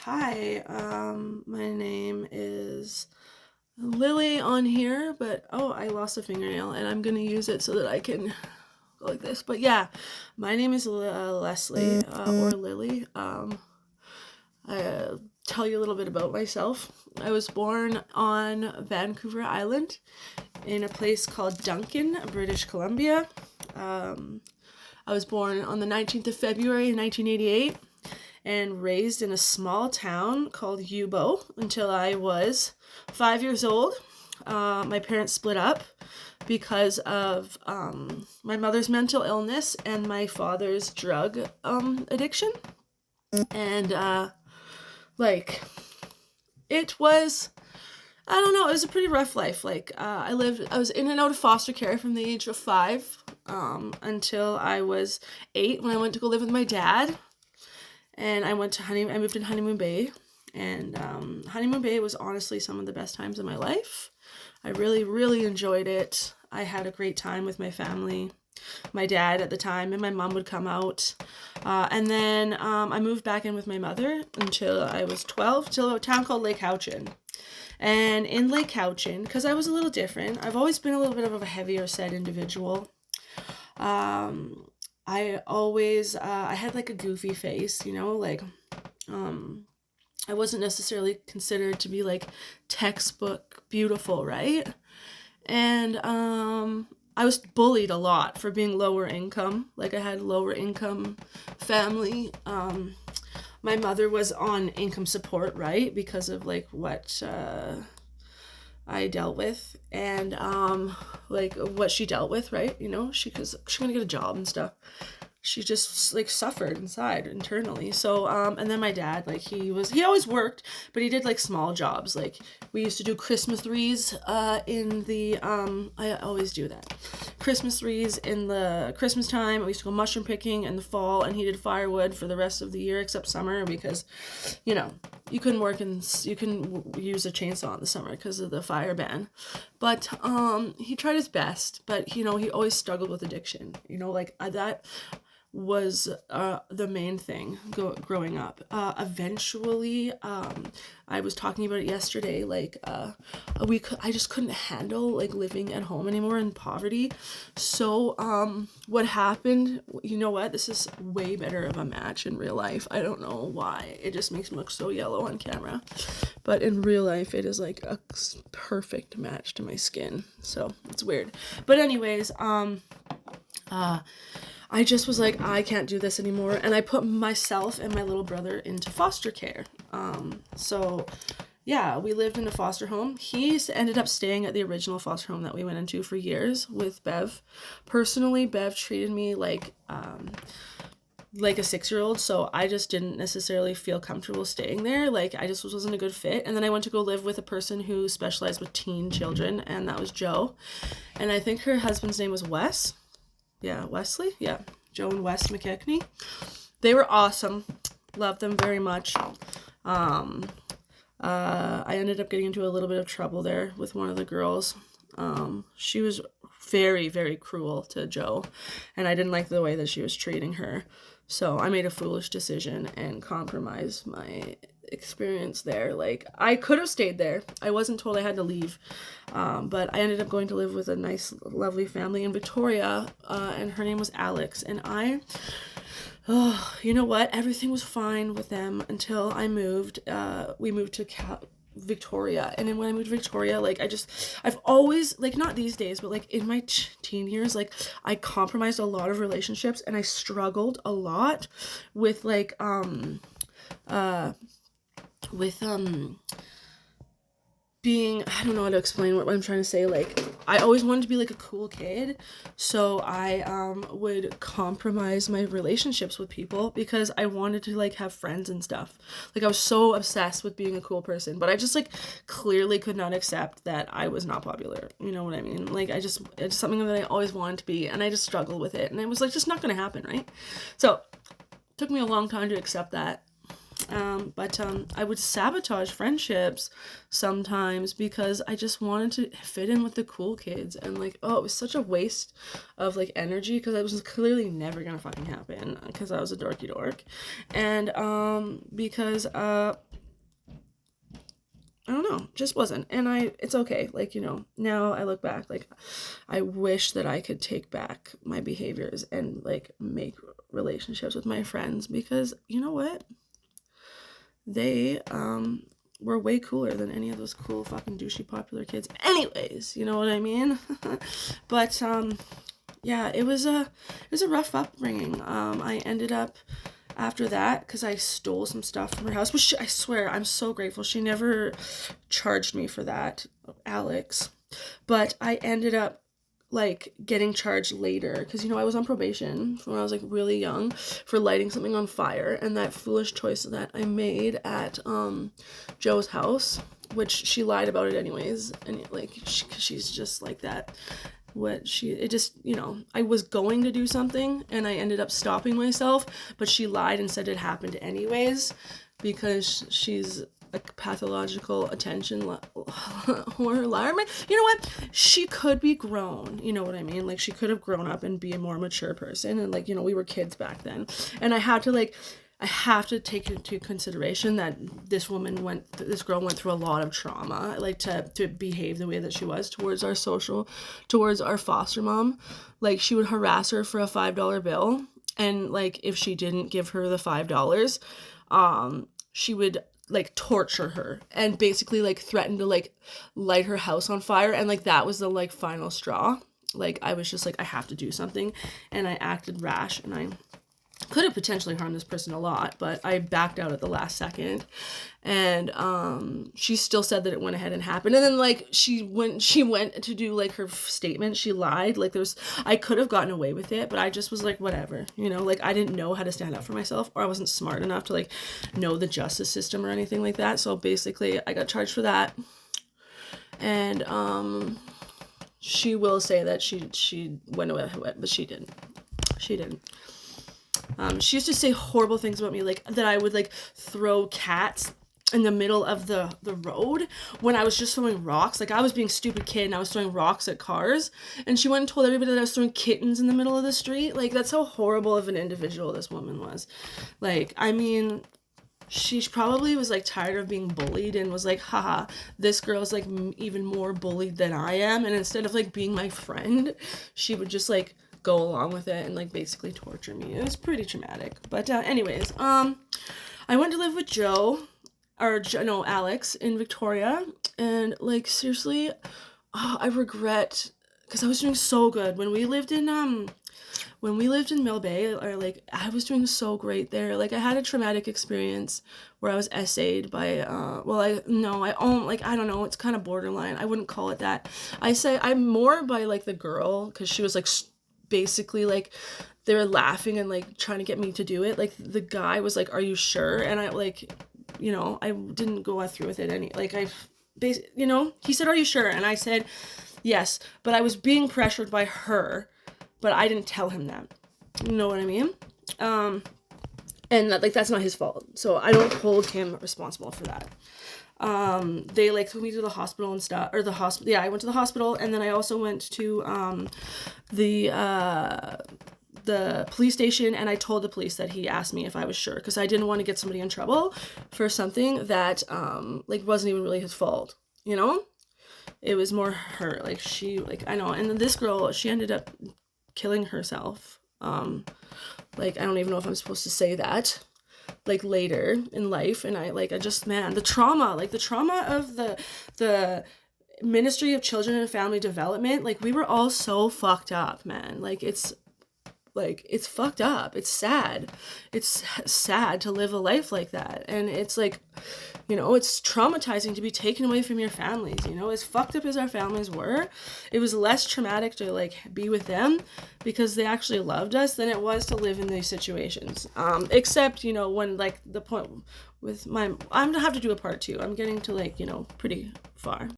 Hi, my name is Lily on here, but oh, I lost a fingernail and I'm gonna use it so that I can go like this. But yeah, my name is Leslie or Lily. I'll tell you a little bit about myself. I was born on Vancouver Island in a place called Duncan, British Columbia. I was born on the 19th of February 1988 and raised in a small town called Yubo until I was 5 years old. My parents split up because of my mother's mental illness and my father's drug addiction. And like, it was, I don't know, it was a pretty rough life. I was in and out of foster care from the age of 5 until I was 8 when I went to go live with my dad. And I moved in Honeymoon Bay, and Honeymoon Bay was honestly some of the best times of my life. I really, really enjoyed it. I had a great time with my family, my dad at the time, and my mom would come out. And then I moved back in with my mother until I was 12, till a town called Lake Cowichan. And in Lake Cowichan, because I was a little different, I've always been a little bit of a heavier set individual. I always, I had like a goofy face, I wasn't necessarily considered to be like textbook beautiful, right? And, I was bullied a lot for being lower income. Like I had lower income family. My mother was on income support, right? Because of like what, I dealt with and like what she dealt with, right? Cause she couldn't get a job and stuff. She just like suffered inside internally. So and then my dad, like he always worked, but he did like small jobs. Like we used to do Christmas wreaths in the I always do that. Christmas wreaths in the Christmas time. We used to go mushroom picking in the fall, and he did firewood for the rest of the year except summer because you couldn't you couldn't use a chainsaw in the summer because of the fire ban. But he tried his best, but he always struggled with addiction. That was the main thing growing up. Eventually, I was talking about it yesterday. I just couldn't handle like living at home anymore in poverty. So, what happened? You know what? This is way better of a match in real life. I don't know why. It just makes me look so yellow on camera, but in real life, it is like a perfect match to my skin. So it's weird. But anyways, I just was like, I can't do this anymore. And I put myself and my little brother into foster care. So yeah, we lived in a foster home. He ended up staying at the original foster home that we went into for years with Bev. Personally, Bev treated me like a 6-year-old, so I just didn't necessarily feel comfortable staying there. Like I just wasn't a good fit. And then I went to go live with a person who specialized with teen children, and that was Joe. And I think her husband's name was Wes. Yeah, Wesley. Yeah, Joe and Wes McKechnie. They were awesome. Loved them very much. I ended up getting into a little bit of trouble there with one of the girls. She was very, very cruel to Joe, and I didn't like the way that she was treating her. So I made a foolish decision and compromised my experience there. Like I could have stayed there. I wasn't told I had to leave, but I ended up going to live with a nice, lovely family in Victoria, and her name was Alex. And you know what? Everything was fine with them until I moved. We moved to Victoria, and then when I moved to Victoria, like I've always, like, not these days, but like in my teen years, like I compromised a lot of relationships, and I struggled a lot with with being, I don't know how to explain what I'm trying to say. Like I always wanted to be like a cool kid, so I would compromise my relationships with people because I wanted to like have friends and stuff. Like I was so obsessed with being a cool person, but I just like clearly could not accept that I was not popular. You know what I mean? Like it's something that I always wanted to be, and I just struggled with it, and it was like just not gonna happen, right? So it took me a long time to accept that. But I would sabotage friendships sometimes because I just wanted to fit in with the cool kids, and like, oh, it was such a waste of like energy because it was clearly never gonna fucking happen because I was a dorky dork, and because I don't know, just wasn't. And it's okay. Like, you know, now I look back, like, I wish that I could take back my behaviors and, like, make relationships with my friends, because, you know what? They, were way cooler than any of those cool fucking douchey popular kids. Anyways, you know what I mean? But, yeah, it was a rough upbringing. I ended up, after that, because I stole some stuff from her house, which I swear, I'm so grateful. She never charged me for that, Alex. But I ended up, like, getting charged later, because, you know, I was on probation when I was, like, really young for lighting something on fire, and that foolish choice that I made at Joe's house, which she lied about it anyways, and, like, she's just like that. You know, I was going to do something and I ended up stopping myself, but she lied and said it happened anyways, because she's a pathological attention whore, liar. You know what? She could be grown. You know what I mean? Like, she could have grown up and be a more mature person. And, like, you know, we were kids back then. And I have to take into consideration that this girl went through a lot of trauma, like, to behave the way that she was towards our foster mom. Like, she would harass her for a $5 bill. And, like, if she didn't give her the $5, she would, like, torture her and basically, like, threaten to, like, light her house on fire. And, like, that was the, like, final straw. Like, I was just like, I have to do something. And I acted rash, and I could have potentially harmed this person a lot, but I backed out at the last second. And she still said that it went ahead and happened. And then, like, she went to do, like, her statement, she lied. Like, I could have gotten away with it, but I just was like, whatever, you know, like, I didn't know how to stand up for myself, or I wasn't smart enough to, like, know the justice system or anything like that. So basically I got charged for that. And she will say that she went away, but she didn't. She used to say horrible things about me, like, that I would, like, throw cats in the middle of the road when I was just throwing rocks. Like, I was being a stupid kid and I was throwing rocks at cars, and she went and told everybody that I was throwing kittens in the middle of the street. Like, that's how horrible of an individual this woman was. Like, I mean, she probably was, like, tired of being bullied and was like, haha, this girl's, like, even more bullied than I am. And instead of, like, being my friend, she would just, like, go along with it and, like, basically torture me. It was pretty traumatic. But anyways, I went to live with Alex in Victoria, and, like, seriously, I regret, because I was doing so good when we lived in Mill Bay, or, like, I was doing so great there. Like, I had a traumatic experience where I was essayed by, I don't know, it's kind of borderline. I wouldn't call it that. I'm more by, like, the girl, because she was, like, basically, like, they were laughing and, like, trying to get me to do it. Like, the guy was like, are you sure? And I, like, you know, I didn't go through with it you know, he said, are you sure? And I said, yes, but I was being pressured by her, but I didn't tell him that. You know what I mean? And that, like, that's not his fault. So I don't hold him responsible for that. They, like, took me to the hospital and stuff, or I went to the hospital, and then I also went to, the police station, and I told the police that he asked me if I was sure, because I didn't want to get somebody in trouble for something that, like, wasn't even really his fault, you know? It was more her, like, I know, and then this girl, she ended up killing herself. Like, I don't even know if I'm supposed to say that, like, later in life. And the trauma of the Ministry of Children and Family Development, like, we were all so fucked up, man. Like, it's fucked up. It's sad. It's sad to live a life like that. And it's, like, you know, it's traumatizing to be taken away from your families, you know, as fucked up as our families were. It was less traumatic to, like, be with them because they actually loved us than it was to live in these situations. Except, you know, when, like, the point with I'm gonna have to do a part 2. I'm getting to, like, you know, pretty far.